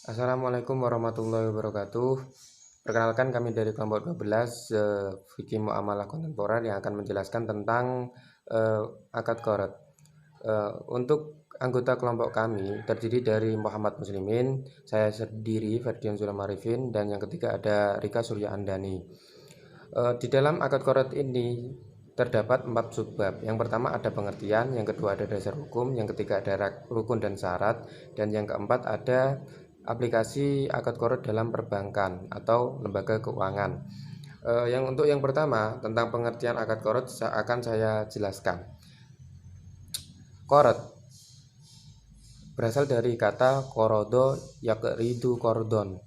Assalamualaikum warahmatullahi wabarakatuh. Perkenalkan, kami dari kelompok 12 Fikih Muamalah Kontemporer yang akan menjelaskan tentang akad qorad. Untuk anggota kelompok kami terdiri dari Muhammad Muslimin, saya sendiri Ferdian Sulam Arifin, dan yang ketiga ada Rika Surya Andani. Di dalam akad qorad ini terdapat 4 subbab. Yang pertama ada pengertian, yang kedua ada dasar hukum, yang ketiga ada rukun dan syarat, dan yang keempat ada aplikasi akad qorad dalam perbankan atau lembaga keuangan. Untuk yang pertama tentang pengertian akad qorad akan saya jelaskan. Qorad berasal dari kata qorodo yaqridu qordon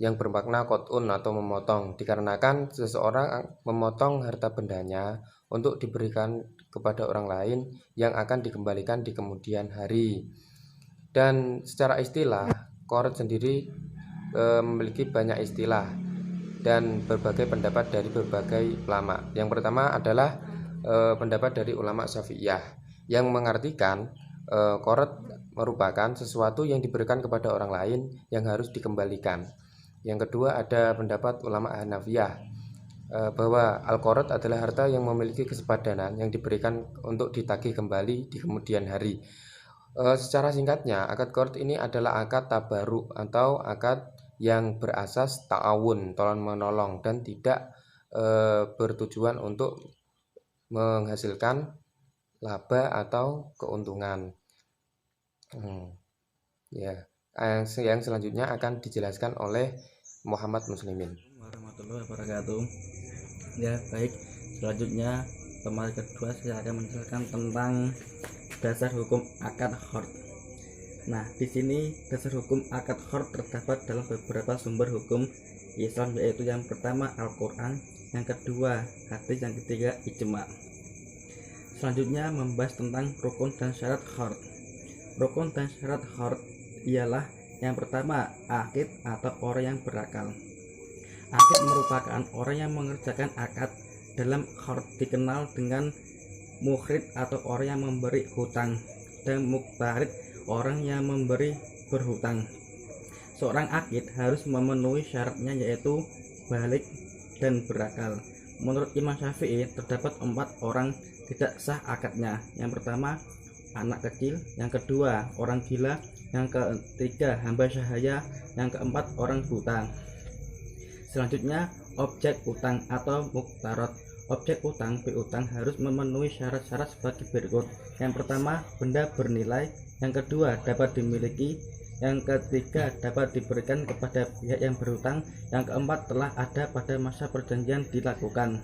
yang bermakna qot'un atau memotong, dikarenakan seseorang memotong harta bendanya untuk diberikan kepada orang lain yang akan dikembalikan di kemudian hari. Dan secara istilah, qorad sendiri memiliki banyak istilah dan berbagai pendapat dari berbagai ulama. Yang pertama adalah pendapat dari ulama Syafi'iyah yang mengartikan qorad merupakan sesuatu yang diberikan kepada orang lain yang harus dikembalikan. Yang kedua ada pendapat ulama Hanafiyah bahwa al-qorad adalah harta yang memiliki kesepadanan yang diberikan untuk ditagih kembali di kemudian hari. Secara singkatnya, akad qorad ini adalah akad tabaruk atau akad yang berasas ta'awun, tolong menolong, dan tidak bertujuan untuk menghasilkan laba atau keuntungan. Yang selanjutnya akan dijelaskan oleh Muhammad Muslimin. Warahmatullahi wabarakatuh. Ya, baik. Selanjutnya, tempat kedua saya akan menjelaskan tentang dasar hukum akad qorad. Nah, di sini dasar hukum akad qorad terdapat dalam beberapa sumber hukum Islam, yaitu yang pertama Al-Qur'an, yang kedua hadis, yang ketiga ijma'. Selanjutnya membahas tentang rukun dan syarat qorad. Rukun dan syarat qorad ialah yang pertama akid atau orang yang berakal. Akid merupakan orang yang mengerjakan akad. Dalam qorad dikenal dengan mukhrid atau orang yang memberi hutang, dan muqtarid orang yang memberi berhutang. Seorang akid harus memenuhi syaratnya, yaitu balik dan berakal. Menurut Imam Syafi'i terdapat 4 orang tidak sah akadnya. Yang pertama anak kecil, yang kedua orang gila, yang ketiga hamba sahaya, yang keempat orang buta. Selanjutnya objek utang atau muqtarad. Objek utang piutang harus memenuhi syarat-syarat sebagai berikut. Yang pertama benda bernilai, yang kedua dapat dimiliki, yang ketiga dapat diberikan kepada pihak yang berhutang, yang keempat telah ada pada masa perjanjian dilakukan.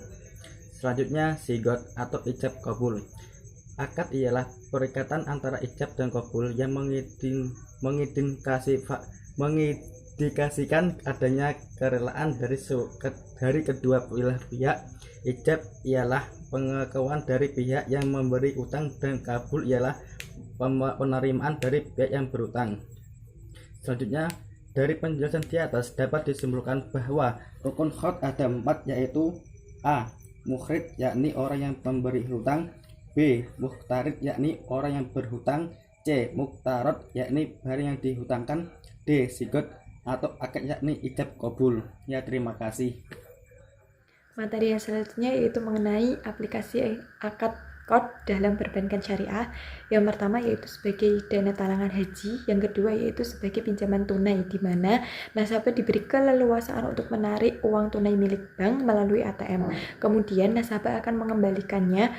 Selanjutnya sigot atau ijab kabul. Akad ialah perikatan antara ijab dan kabul yang mengindikasikan adanya kerelaan dari kedua belah pihak. Ijab ialah pengakuan dari pihak yang memberi utang, dan kabul ialah penerimaan dari pihak yang berutang. Selanjutnya, dari penjelasan di atas dapat disimpulkan bahwa rukun qorad ada 4, yaitu A. Mukhrid, yakni orang yang memberi hutang. B. Muqtarid, yakni orang yang berhutang. C. Muqtarad, yakni barang yang dihutangkan. D. Sigot atau akad, yakni ijab kabul. Ya, terima kasih. Materi yang selanjutnya yaitu mengenai aplikasi akad qorad dalam perbankan syariah. Yang pertama yaitu sebagai dana talangan haji, yang kedua yaitu sebagai pinjaman tunai, di mana nasabah diberi keleluasaan untuk menarik uang tunai milik bank melalui ATM. Kemudian nasabah akan mengembalikannya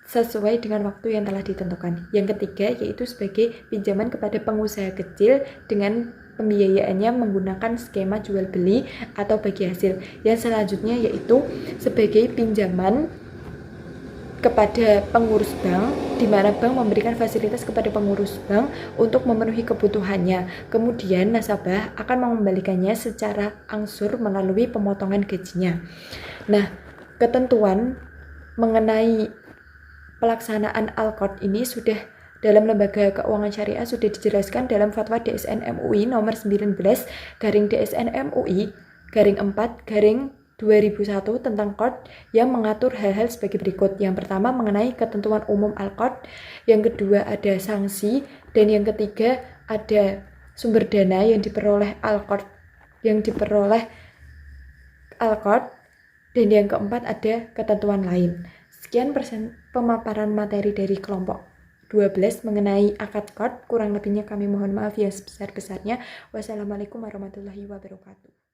sesuai dengan waktu yang telah ditentukan. Yang ketiga yaitu sebagai pinjaman kepada pengusaha kecil dengan pembiayaannya menggunakan skema jual beli atau bagi hasil. Yang selanjutnya yaitu sebagai pinjaman kepada pengurus bank, di mana bank memberikan fasilitas kepada pengurus bank untuk memenuhi kebutuhannya. Kemudian nasabah akan mengembalikannya secara angsur melalui pemotongan gajinya. Nah, ketentuan mengenai pelaksanaan al-qorad ini sudah dalam lembaga keuangan syariah sudah dijelaskan dalam fatwa DSN MUI nomor 19/DSN MUI 4/2019 2001 tentang KOD yang mengatur hal-hal sebagai berikut. Yang pertama mengenai ketentuan umum Al-KOD, yang kedua ada sanksi, dan yang ketiga ada sumber dana yang diperoleh Al-KOD, dan yang keempat ada ketentuan lain. Sekian pemaparan materi dari kelompok 12 mengenai akad KOD. Kurang lebihnya kami mohon maaf yang sebesar-besarnya. Wassalamualaikum warahmatullahi wabarakatuh.